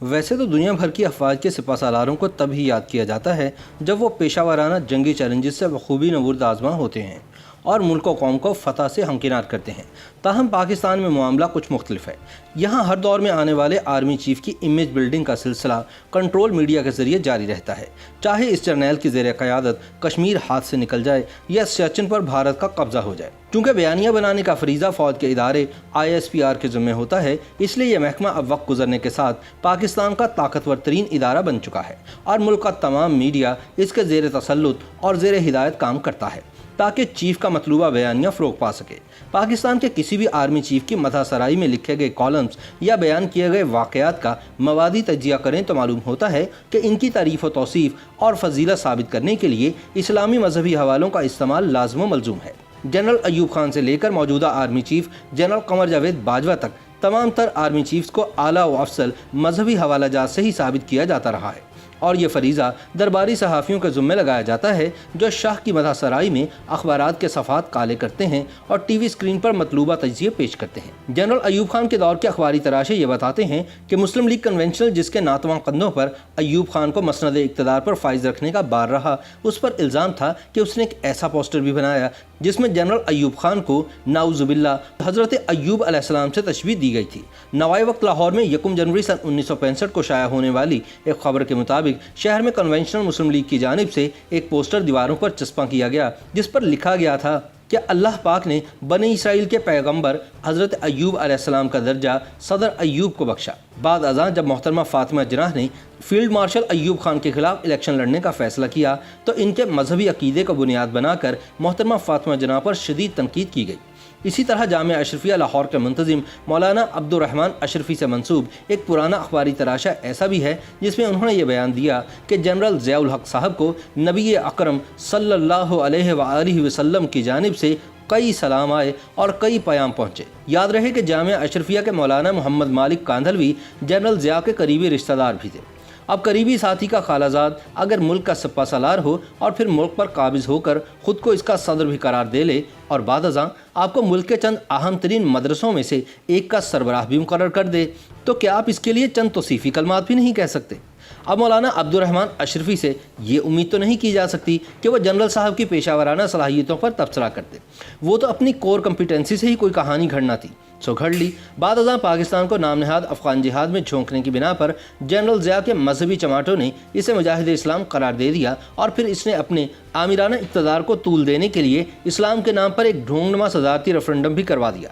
ویسے تو دنیا بھر کی افواج کے سپہ سالاروں کو تب ہی یاد کیا جاتا ہے جب وہ پیشہ ورانہ جنگی چیلنجز سے بخوبی نبرد آزما ہوتے ہیں اور ملک و قوم کو فتح سے ہمکنار کرتے ہیں۔ تاہم پاکستان میں معاملہ کچھ مختلف ہے۔ یہاں ہر دور میں آنے والے آرمی چیف کی امیج بلڈنگ کا سلسلہ کنٹرول میڈیا کے ذریعے جاری رہتا ہے، چاہے اس جرنیل کی زیر قیادت کشمیر ہاتھ سے نکل جائے یا سیاچن پر بھارت کا قبضہ ہو جائے۔ چونکہ بیانیہ بنانے کا فریضہ فوج کے ادارے ISPR کے ذمہ ہوتا ہے، اس لیے یہ محکمہ اب وقت گزرنے کے ساتھ پاکستان کا طاقتور ترین ادارہ بن چکا ہے اور ملک کا تمام میڈیا اس کے زیر تسلط اور زیر ہدایت کام کرتا ہے تاکہ چیف کا مطلوبہ بیانیہ فروغ پا سکے۔ پاکستان کے کسی بھی آرمی چیف کی مدح سرائی میں لکھے گئے کالمز یا بیان کیے گئے واقعات کا موادی تجزیہ کریں تو معلوم ہوتا ہے کہ ان کی تعریف و توصیف اور فضیلت ثابت کرنے کے لیے اسلامی مذہبی حوالوں کا استعمال لازم و ملزوم ہے۔ جنرل ایوب خان سے لے کر موجودہ army chief general Qamar Javed Bajwa تک تمام تر آرمی چیفز کو اعلیٰ و افضل مذہبی حوالہ جات سے ہی ثابت کیا جاتا رہا ہے، اور یہ فریضہ درباری صحافیوں کے ذمہ لگایا جاتا ہے جو شاہ کی مدح سرائی میں اخبارات کے صفحات کالے کرتے ہیں اور ٹی وی اسکرین پر مطلوبہ تجزیے پیش کرتے ہیں۔ جنرل ایوب خان کے دور کے اخباری تراشے یہ بتاتے ہیں کہ مسلم لیگ کنونشنل جس کے ناتواں قندوں پر ایوب خان کو مسند اقتدار پر فائز رکھنے کا بار رہا، اس پر الزام تھا کہ اس نے ایک ایسا پوسٹر بھی بنایا جس میں جنرل ایوب خان کو نعوذ باللہ حضرت ایوب علیہ السلام سے تشبیہ دی گئی تھی۔ نوائے وقت لاہور میں 1 جنوری سن 1965 کو شائع ہونے والی ایک خبر کے مطابق شہر میں کنونشنل مسلم لیگ کی جانب سے ایک پوسٹر دیواروں پر چسپاں کیا گیا جس پر لکھا گیا تھا کہ اللہ پاک نے بنی اسرائیل کے پیغمبر حضرت ایوب علیہ السلام کا درجہ صدر ایوب کو بخشا۔ بعد ازاں جب محترمہ فاطمہ جناح نے فیلڈ مارشل ایوب خان کے خلاف الیکشن لڑنے کا فیصلہ کیا تو ان کے مذہبی عقیدے کو بنیاد بنا کر محترمہ فاطمہ جناح پر شدید تنقید کی گئی۔ اسی طرح جامعہ اشرفیہ لاہور کے منتظم مولانا عبد الرحمن اشرفی سے منسوب ایک پرانا اخباری تراشا ایسا بھی ہے جس میں انہوں نے یہ بیان دیا کہ جنرل ضیاء الحق صاحب کو نبی اکرم صلی اللہ علیہ وآلہ وسلم کی جانب سے کئی سلام آئے اور کئی پیام پہنچے۔ یاد رہے کہ جامعہ اشرفیہ کے مولانا محمد مالک کاندھلوی جنرل ضیاء کے قریبی رشتہ دار بھی تھے۔ اب قریبی ساتھی کا خالہ زاد اگر ملک کا سپہ سالار ہو اور پھر ملک پر قابض ہو کر خود کو اس کا صدر بھی قرار دے لے اور بعد ازاں آپ کو ملک کے چند اہم ترین مدرسوں میں سے ایک کا سربراہ بھی مقرر کر دے تو کیا آپ اس کے لیے چند توصیفی کلمات بھی نہیں کہہ سکتے؟ اب مولانا عبد الرحمن اشرفی سے یہ امید تو نہیں کی جا سکتی کہ وہ جنرل صاحب کی پیشہ ورانہ صلاحیتوں پر تبصرہ کرتے، وہ تو اپنی کور کمپیٹنسی سے ہی کوئی کہانی گھڑنا تھی سو گھڑ لی۔ بعد ازاں پاکستان کو نام نہاد افغان جہاد میں جھونکنے کی بنا پر جنرل ضیاء کے مذہبی چماٹوں نے اسے مجاہد اسلام قرار دے دیا اور پھر اس نے اپنے آمرانہ اقتدار کو طول دینے کے لیے اسلام کے نام پر ایک ڈھونگنما صدارتی ریفرنڈم بھی کروا دیا۔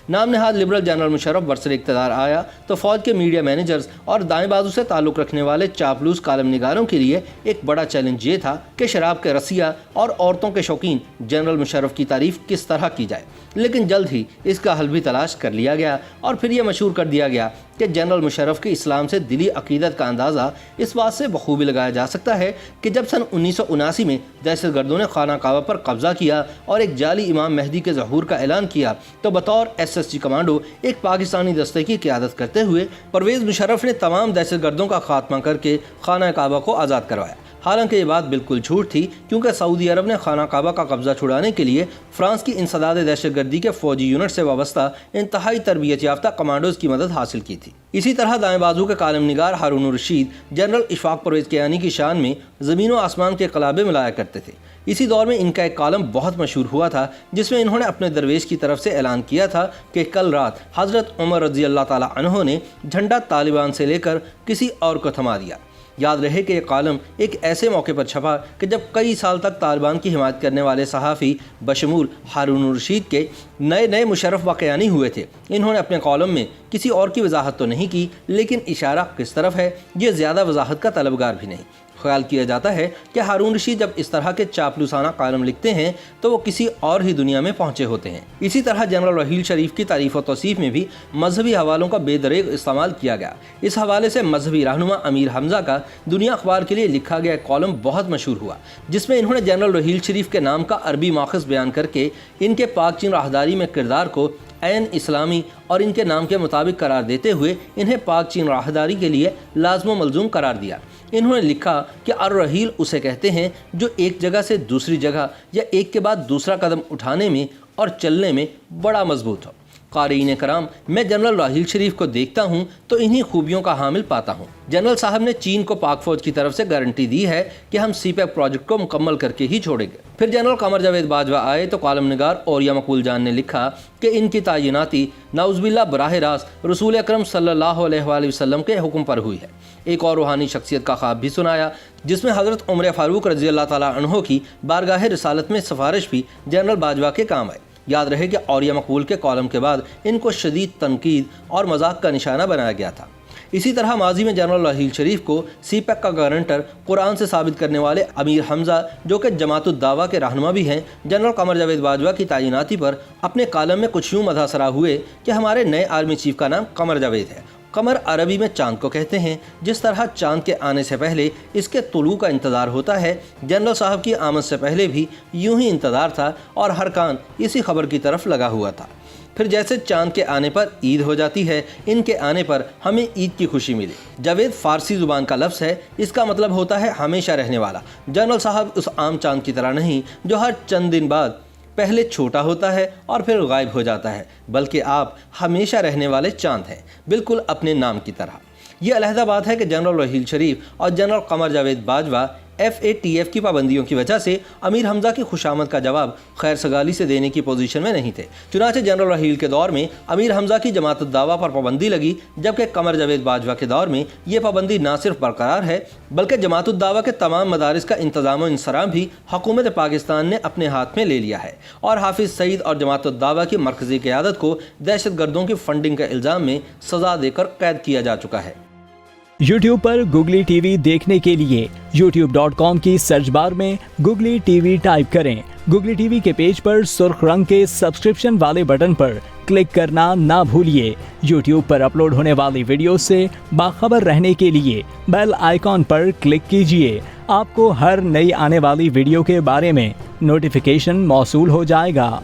نام نہاد لبرل جنرل مشرف برسر اقتدار آیا تو فوج کے میڈیا مینیجرز اور دائیں بازو سے تعلق رکھنے والے چاپلوس کالم نگاروں کے لیے ایک بڑا چیلنج یہ تھا کہ شراب کے رسیہ اور عورتوں کے شوقین جنرل مشرف کی تعریف کس طرح کی جائے، لیکن جلد ہی اس کا حل بھی تلاش کر لیا گیا اور پھر یہ مشہور کر دیا گیا کہ جنرل مشرف کے اسلام سے دلی عقیدت کا اندازہ اس بات سے بخوبی لگایا جا سکتا ہے کہ جب سن 1979 میں دہشت گردوں نے خانہ کعبہ پر قبضہ کیا اور ایک جعلی امام مہدی کے ظہور کا اعلان کیا تو بطور SSG کمانڈو ایک پاکستانی دستے کی قیادت کرتے ہوئے پرویز مشرف نے تمام دہشت گردوں کا خاتمہ کر کے خانہ کعبہ کو آزاد کروایا۔ حالانکہ یہ بات بالکل جھوٹ تھی کیونکہ سعودی عرب نے خانہ کعبہ کا قبضہ چھڑانے کے لیے فرانس کی انسداد دہشت گردی کے فوجی یونٹ سے وابستہ انتہائی تربیت یافتہ کمانڈوز کی مدد حاصل کی تھی۔ اسی طرح دائیں بازو کے کالم نگار ہارون الرشید جنرل اشفاق پرویز کیانی کی شان میں زمین و آسمان کے قلابے ملایا کرتے تھے۔ اسی دور میں ان کا ایک کالم بہت مشہور ہوا تھا جس میں انہوں نے اپنے درویش کی طرف سے اعلان کیا تھا کہ کل رات حضرت عمر رضی اللہ تعالی عنہ نے جھنڈا طالبان سے لے کر کسی اور کو تھما دیا۔ یاد رہے کہ یہ کالم ایک ایسے موقع پر چھپا کہ جب کئی سال تک طالبان کی حمایت کرنے والے صحافی بشمول ہارون الرشید کے نئے مشرف واقعانی ہوئے تھے۔ انہوں نے اپنے کالم میں کسی اور کی وضاحت تو نہیں کی، لیکن اشارہ کس طرف ہے یہ زیادہ وضاحت کا طلبگار بھی نہیں۔ خیال کیا جاتا ہے کہ ہارون رشید جب اس طرح کے چاپلوسانہ کالم لکھتے ہیں تو وہ کسی اور ہی دنیا میں پہنچے ہوتے ہیں۔ اسی طرح جنرل رحیل شریف کی تعریف و توصیف میں بھی مذہبی حوالوں کا بے دریغ استعمال کیا گیا۔ اس حوالے سے مذہبی رہنما امیر حمزہ کا دنیا اخبار کے لیے لکھا گیا کالم بہت مشہور ہوا جس میں انہوں نے جنرل رحیل شریف کے نام کا عربی ماخذ بیان کر کے ان کے پاک چین راہداری میں کردار کو عین اسلامی اور ان کے نام کے مطابق قرار دیتے ہوئے انہیں پاک چین راہداری کے لیے لازم و ملزوم قرار دیا۔ انہوں نے لکھا کہ الرحیل اسے کہتے ہیں جو ایک جگہ سے دوسری جگہ یا ایک کے بعد دوسرا قدم اٹھانے میں اور چلنے میں بڑا مضبوط ہو۔ قارئین کرام، میں جنرل راحیل شریف کو دیکھتا ہوں تو انہی خوبیوں کا حامل پاتا ہوں۔ جنرل صاحب نے چین کو پاک فوج کی طرف سے گارنٹی دی ہے کہ ہم سی پیک پروجیکٹ کو مکمل کر کے ہی چھوڑیں گے۔ پھر جنرل قمر جاوید باجوہ آئے تو کالم نگار اوریہ مقبول جان نے لکھا کہ ان کی تعیناتی نعوذ باللہ براہ راست رسول اکرم صلی اللہ علیہ وآلہ وسلم کے حکم پر ہوئی ہے۔ ایک اور روحانی شخصیت کا خواب بھی سنایا جس میں حضرت عمر فاروق رضی اللہ تعالیٰ عنہ کی بارگاہ رسالت میں سفارش بھی جنرل باجوہ کے کام آئی۔ یاد رہے کہ اوریہ مقبول کے کالم کے بعد ان کو شدید تنقید اور مذاق کا نشانہ بنایا گیا تھا۔ اسی طرح ماضی میں جنرل راحیل شریف کو سی پیک کا گارنٹر قرآن سے ثابت کرنے والے امیر حمزہ، جو کہ جماعت الدعوہ کے رہنما بھی ہیں، جنرل قمر جاوید باجوہ کی تعیناتی پر اپنے کالم میں کچھ یوں مدح سرا ہوئے کہ ہمارے نئے آرمی چیف کا نام قمر جاوید ہے۔ قمر عربی میں چاند کو کہتے ہیں۔ جس طرح چاند کے آنے سے پہلے اس کے طلوع کا انتظار ہوتا ہے، جنرل صاحب کی آمد سے پہلے بھی یوں ہی انتظار تھا اور ہر کان اسی خبر کی طرف لگا ہوا تھا۔ پھر جیسے چاند کے آنے پر عید ہو جاتی ہے، ان کے آنے پر ہمیں عید کی خوشی ملی۔ جاوید فارسی زبان کا لفظ ہے، اس کا مطلب ہوتا ہے ہمیشہ رہنے والا۔ جنرل صاحب اس عام چاند کی طرح نہیں جو ہر چند دن بعد پہلے چھوٹا ہوتا ہے اور پھر غائب ہو جاتا ہے، بلکہ آپ ہمیشہ رہنے والے چاند ہیں، بالکل اپنے نام کی طرح۔ یہ علیحدہ بات ہے کہ جنرل راحیل شریف اور جنرل قمر جاوید باجوہ FATF کی پابندیوں کی وجہ سے امیر حمزہ کی خوشامد کا جواب خیر سگالی سے دینے کی پوزیشن میں نہیں تھے۔ چنانچہ جنرل راحیل کے دور میں امیر حمزہ کی جماعت الدعوہ پر پابندی لگی، جبکہ قمر جاوید باجوہ کے دور میں یہ پابندی نہ صرف برقرار ہے بلکہ جماعت الدعوہ کے تمام مدارس کا انتظام و انصرام بھی حکومت پاکستان نے اپنے ہاتھ میں لے لیا ہے، اور حافظ سعید اور جماعت الدعوہ کی مرکزی قیادت کو دہشت گردوں کی فنڈنگ کے الزام میں سزا دے کر قید کیا جا چکا ہے۔ یوٹیوب پر گوگلی ٹی وی دیکھنے کے لیے youtube.com کی سرچ بار میں گوگلی ٹی وی ٹائپ کریں۔ گوگلی ٹی وی کے پیج پر سرخ رنگ کے سبسکرپشن والے بٹن پر کلک کرنا نہ بھولیے۔ یوٹیوب پر اپلوڈ ہونے والی ویڈیو سے باخبر رہنے کے لیے بیل آئیکن پر کلک کیجیے۔ آپ کو ہر نئی آنے والی ویڈیو کے بارے میں نوٹیفیکیشن موصول ہو جائے گا۔